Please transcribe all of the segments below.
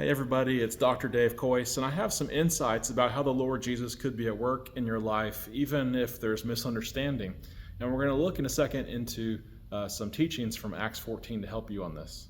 Hey everybody, it's Dr. Dave Coyce, and I have some insights about how the Lord Jesus could be at work in your life, even if there's misunderstanding. And we're going to look in a second into some teachings from Acts 14 to help you on this.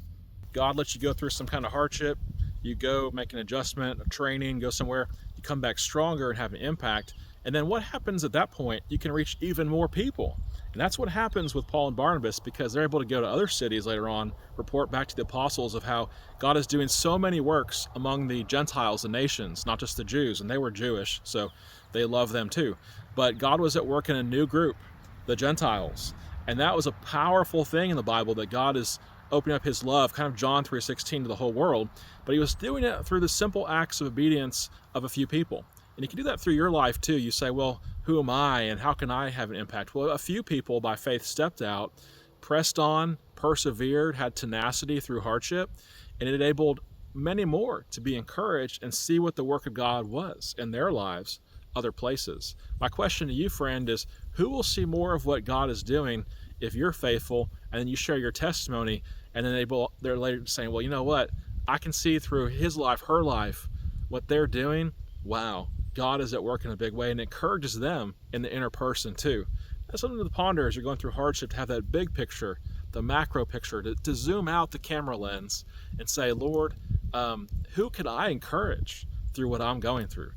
God lets you go through some kind of hardship, you go make an adjustment, a training, go somewhere, you come back stronger and have an impact. And then what happens at that point? You can reach even more people. And that's what happens with Paul and Barnabas, because they're able to go to other cities later on, report back to the apostles of how God is doing so many works among the Gentiles, the nations, not just the Jews. And they were Jewish, so they love them too. But God was at work in a new group, the Gentiles. And that was a powerful thing in the Bible, that God is opening up his love, kind of John 3:16, to the whole world. But he was doing it through the simple acts of obedience of a few people. And you can do that through your life too. You say, well, who am I and how can I have an impact? Well, a few people by faith stepped out, pressed on, persevered, had tenacity through hardship, and it enabled many more to be encouraged and see what the work of God was in their lives, other places. My question to you, friend, is who will see more of what God is doing if you're faithful and then you share your testimony, and then they're later saying, well, you know what? I can see through his life, her life, what they're doing. Wow, God is at work in a big way, and it encourages them in the inner person too. That's something to ponder as you're going through hardship, to have that big picture, the macro picture, to zoom out the camera lens and say, Lord, who could I encourage through what I'm going through?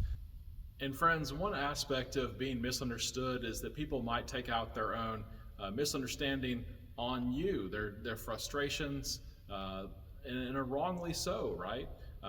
And friends, one aspect of being misunderstood is that people might take out their own misunderstanding on you, their frustrations, and are wrongly so, right?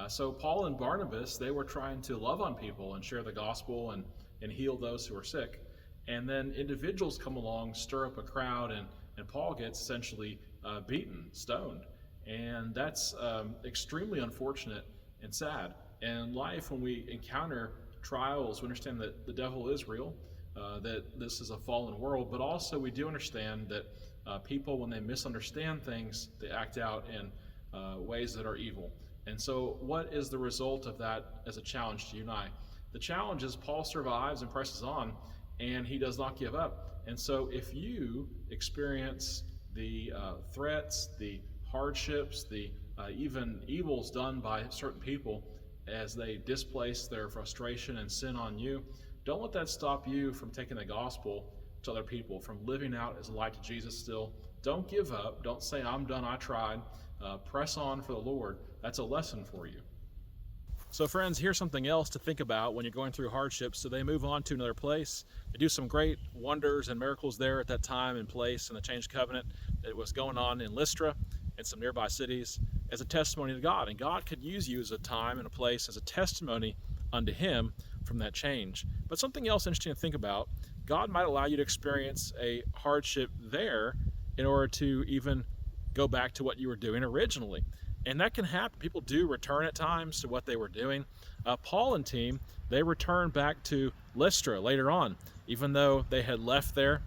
So Paul and Barnabas, they were trying to love on people and share the gospel and heal those who are sick. And then individuals come along, stir up a crowd, and Paul gets essentially beaten, stoned. And that's extremely unfortunate and sad. And in life, when we encounter trials, we understand that the devil is real, that this is a fallen world, but also we do understand that people, when they misunderstand things, they act out in ways that are evil. And so what is the result of that as a challenge to you and I? The challenge is Paul survives and presses on, and he does not give up. And so if you experience the threats, the hardships, the even evils done by certain people as they displace their frustration and sin on you, don't let that stop you from taking the gospel to other people, from living out as a light to Jesus still. Don't give up. Don't say, I'm done, I tried. Press on for the Lord. That's a lesson for you. So friends, here's something else to think about when you're going through hardships. So they move on to another place. They do some great wonders and miracles there at that time and place in the changed covenant that was going on in Lystra and some nearby cities as a testimony to God. And God could use you as a time and a place as a testimony unto him from that change. But something else interesting to think about, God might allow you to experience a hardship there in order to even go back to what you were doing originally. And that can happen. People do return at times to what they were doing. Paul and team, they returned back to Lystra later on. Even though they had left there,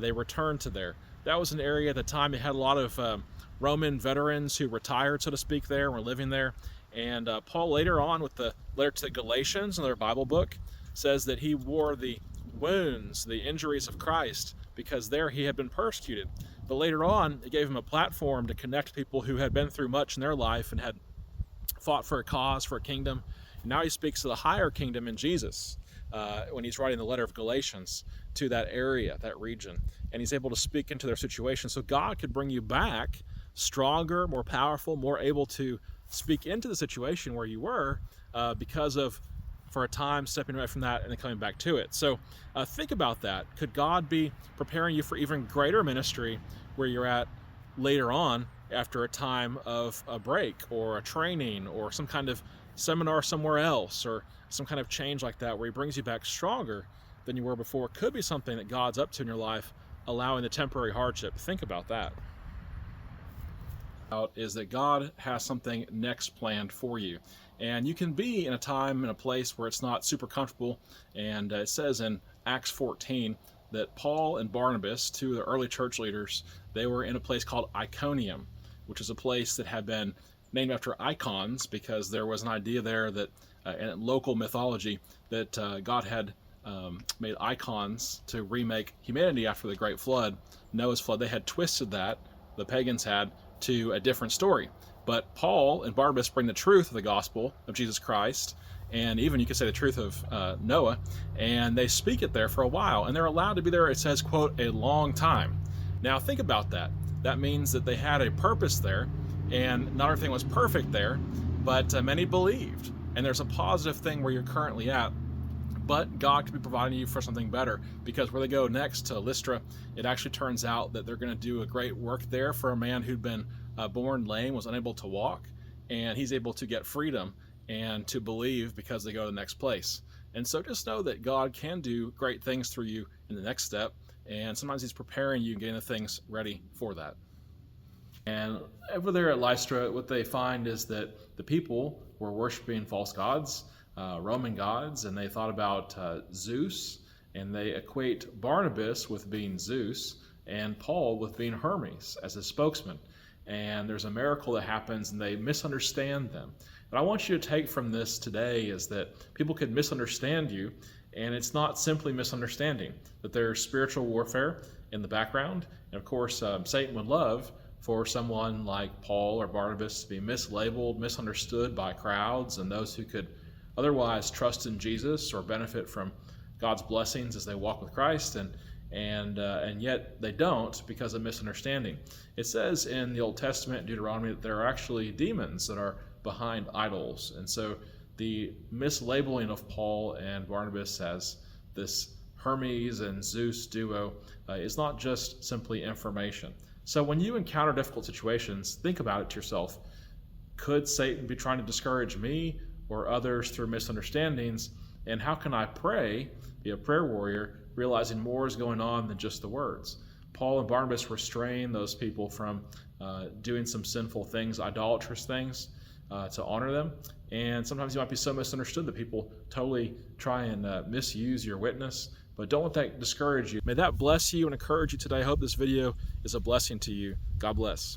they returned to there. That was an area at the time that had a lot of Roman veterans who retired, so to speak, there and were living there. And Paul later on, with the letter to the Galatians in their Bible book, says that he wore the wounds, the injuries of Christ, because there he had been persecuted. But later on, it gave him a platform to connect people who had been through much in their life and had fought for a cause, for a kingdom. And now he speaks of the higher kingdom in Jesus when he's writing the letter of Galatians to that area, that region. And he's able to speak into their situation. So God could bring you back stronger, more powerful, more able to speak into the situation where you were because of, for a time, stepping away from that and then coming back to it. So think about that. Could God be preparing you for even greater ministry where you're at later on after a time of a break or a training or some kind of seminar somewhere else or some kind of change like that where he brings you back stronger than you were before? Could be something that God's up to in your life, allowing the temporary hardship. Think about that. Is that God has something next planned for you. And you can be in a time and a place where it's not super comfortable. And it says in Acts 14 that Paul and Barnabas, two of the early church leaders, they were in a place called Iconium, which is a place that had been named after icons because there was an idea there that in local mythology that God had made icons to remake humanity after the Great Flood, Noah's flood. They had twisted that, the pagans had, to a different story. But Paul and Barnabas bring the truth of the gospel of Jesus Christ, and even you could say the truth of Noah, and they speak it there for a while, and they're allowed to be there, it says, quote, a long time. Now think about that. That means that they had a purpose there, and not everything was perfect there, but many believed. And there's a positive thing where you're currently at, but God could be providing you for something better, because where they go next to Lystra, it actually turns out that they're going to do a great work there for a man who'd been born lame, was unable to walk, and he's able to get freedom and to believe because they go to the next place. And so just know that God can do great things through you in the next step, and sometimes he's preparing you and getting the things ready for that. And over there at Lystra, what they find is that the people were worshiping false gods, Roman gods, and they thought about Zeus, and they equate Barnabas with being Zeus and Paul with being Hermes as his spokesman. And there's a miracle that happens, and they misunderstand them. What I want you to take from this today is that people could misunderstand you, and it's not simply misunderstanding, that there's spiritual warfare in the background. And of course, Satan would love for someone like Paul or Barnabas to be mislabeled, misunderstood by crowds and those who could otherwise trust in Jesus or benefit from God's blessings as they walk with Christ, and yet they don't because of misunderstanding. It says in the Old Testament, Deuteronomy, that there are actually demons that are behind idols. And so the mislabeling of Paul and Barnabas as this Hermes and Zeus duo is not just simply information. So when you encounter difficult situations, think about it to yourself. Could Satan be trying to discourage me or others through misunderstandings? And how can I pray, be a prayer warrior, realizing more is going on than just the words? Paul and Barnabas restrain those people from doing some sinful things, idolatrous things, to honor them. And sometimes you might be so misunderstood that people totally try and misuse your witness. But don't let that discourage you. May that bless you and encourage you today. I hope this video is a blessing to you. God bless.